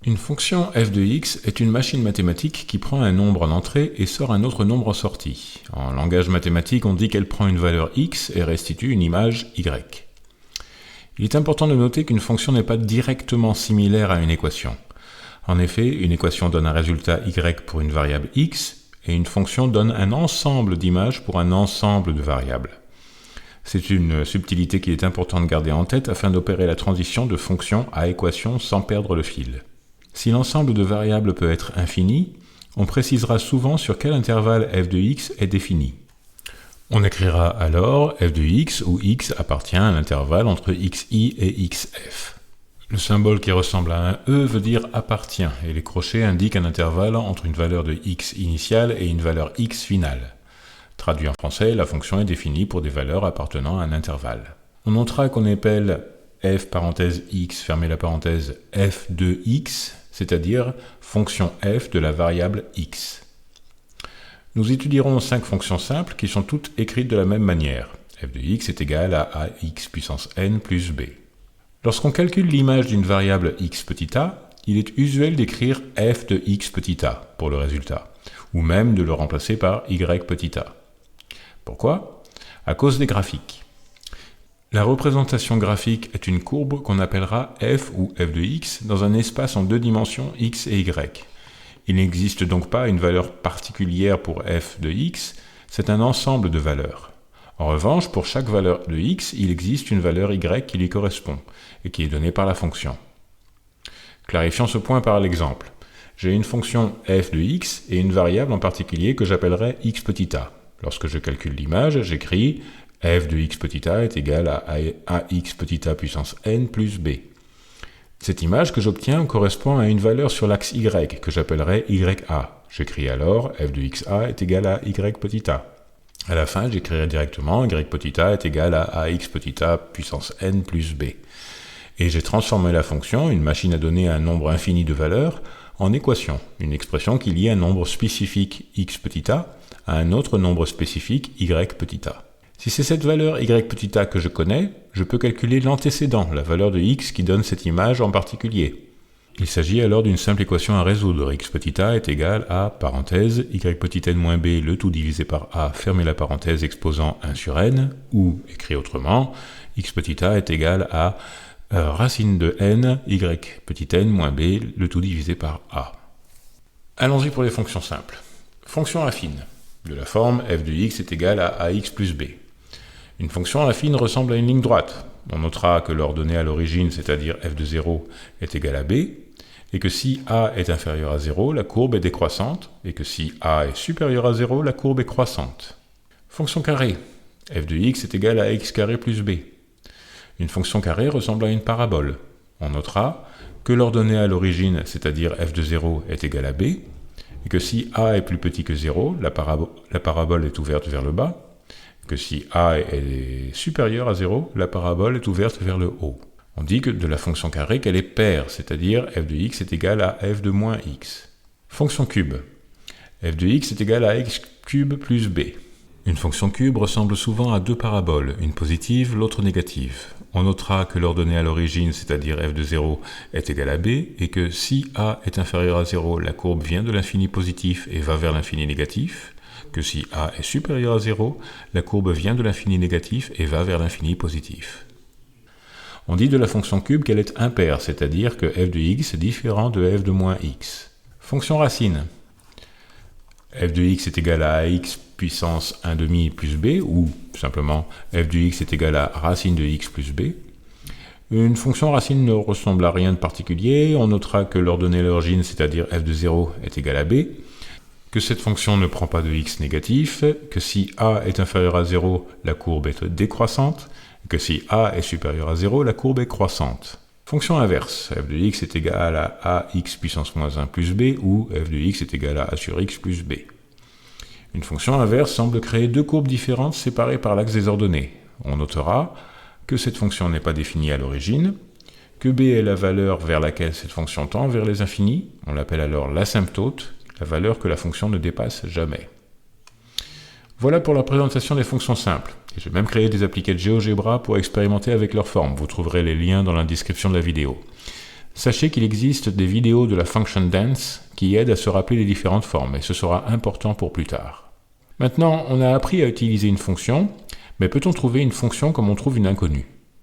Une fonction f de x est une machine mathématique qui prend un nombre en entrée et sort un autre nombre en sortie. En langage mathématique, on dit qu'elle prend une valeur x et restitue une image y. Il est important de noter qu'une fonction n'est pas directement similaire à une équation. En effet, une équation donne un résultat y pour une variable x, et une fonction donne un ensemble d'images pour un ensemble de variables. C'est une subtilité qu'il est important de garder en tête afin d'opérer la transition de fonction à équation sans perdre le fil. Si l'ensemble de variables peut être infini, on précisera souvent sur quel intervalle f de x est défini. On écrira alors f de x où x appartient à l'intervalle entre xi et xf. Le symbole qui ressemble à un E veut dire appartient et les crochets indiquent un intervalle entre une valeur de x initiale et une valeur x finale. Traduit en français, la fonction est définie pour des valeurs appartenant à un intervalle. On notera qu'on appelle f parenthèse x fermez la parenthèse f de x, c'est-à-dire fonction f de la variable x. Nous étudierons 5 fonctions simples qui sont toutes écrites de la même manière. f de x est égal à ax puissance n plus b. Lorsqu'on calcule l'image d'une variable x petit a, il est usuel d'écrire f de x petit a pour le résultat, ou même de le remplacer par y petit a. Pourquoi? À cause des graphiques. La représentation graphique est une courbe qu'on appellera f ou f de x dans un espace en 2 dimensions x et y. Il n'existe donc pas une valeur particulière pour f de x, c'est un ensemble de valeurs. En revanche, pour chaque valeur de x, il existe une valeur y qui lui correspond et qui est donnée par la fonction. Clarifions ce point par l'exemple. J'ai une fonction f de x et une variable en particulier que j'appellerai x petit a. Lorsque je calcule l'image, j'écris f de x petit a est égal à ax petit a puissance n plus b. Cette image que j'obtiens correspond à une valeur sur l'axe y que j'appellerai ya. J'écris alors f de xa est égal à y petit a. À la fin, j'écrirai directement y petit a est égal à ax petit a puissance n plus b. Et j'ai transformé la fonction, une machine à donner un nombre infini de valeurs, en équation, une expression qui lie un nombre spécifique x petit a à un autre nombre spécifique y petit a. Si c'est cette valeur y petit a que je connais, je peux calculer l'antécédent, la valeur de x qui donne cette image en particulier. Il s'agit alors d'une simple équation à résoudre. X petit a est égal à, parenthèse, y petit n moins b, le tout divisé par a, fermez la parenthèse exposant 1 sur n, ou, écrit autrement, x petit a est égal à racine de n, y petit n moins b, le tout divisé par a. Allons-y pour les fonctions simples. Fonction affine, de la forme f de x est égal à ax plus b. Une fonction affine ressemble à une ligne droite. On notera que l'ordonnée à l'origine, c'est-à-dire f de 0, est égale à b, et que si a est inférieur à 0, la courbe est décroissante, et que si a est supérieur à 0, la courbe est croissante. Fonction carrée, f de x est égal à x carré plus b. Une fonction carrée ressemble à une parabole. On notera que l'ordonnée à l'origine, c'est-à-dire f de 0, est égale à b, et que si a est plus petit que 0, la parabole est ouverte vers le bas, que si a est supérieur à 0, la parabole est ouverte vers le haut. On dit que de la fonction carrée qu'elle est paire, c'est-à-dire f de x est égal à f de moins x. Fonction cube. f de x est égal à x cube plus b. Une fonction cube ressemble souvent à 2 paraboles, une positive, l'autre négative. On notera que l'ordonnée à l'origine, c'est-à-dire f de 0, est égale à b, et que si a est inférieur à 0, la courbe vient de l'infini positif et va vers l'infini négatif, que si a est supérieur à 0, la courbe vient de l'infini négatif et va vers l'infini positif. On dit de la fonction cube qu'elle est impaire, c'est-à-dire que f de x est différent de f de moins x. Fonction racine. f de x est égal à ax puissance 1 demi plus b, ou simplement f de x est égal à racine de x plus b. Une fonction racine ne ressemble à rien de particulier. On notera que l'ordonnée à l'origine, c'est-à-dire f de 0, est égal à b, que cette fonction ne prend pas de x négatif, que si a est inférieur à 0, la courbe est décroissante, et que si a est supérieur à 0, la courbe est croissante. Fonction inverse, f de x est égal à ax puissance moins 1 plus b, ou f de x est égal à a sur x plus b. Une fonction inverse semble créer 2 courbes différentes séparées par l'axe des ordonnées. On notera que cette fonction n'est pas définie à l'origine, que b est la valeur vers laquelle cette fonction tend vers les infinis, on l'appelle alors l'asymptote, la valeur que la fonction ne dépasse jamais. Voilà pour la présentation des fonctions simples. Et j'ai même créé des appliqués de GeoGebra pour expérimenter avec leur forme. Vous trouverez les liens dans la description de la vidéo. Sachez qu'il existe des vidéos de la function dance qui aident à se rappeler les différentes formes, et ce sera important pour plus tard. Maintenant, on a appris à utiliser une fonction, mais peut-on trouver une fonction comme on trouve une inconnue ?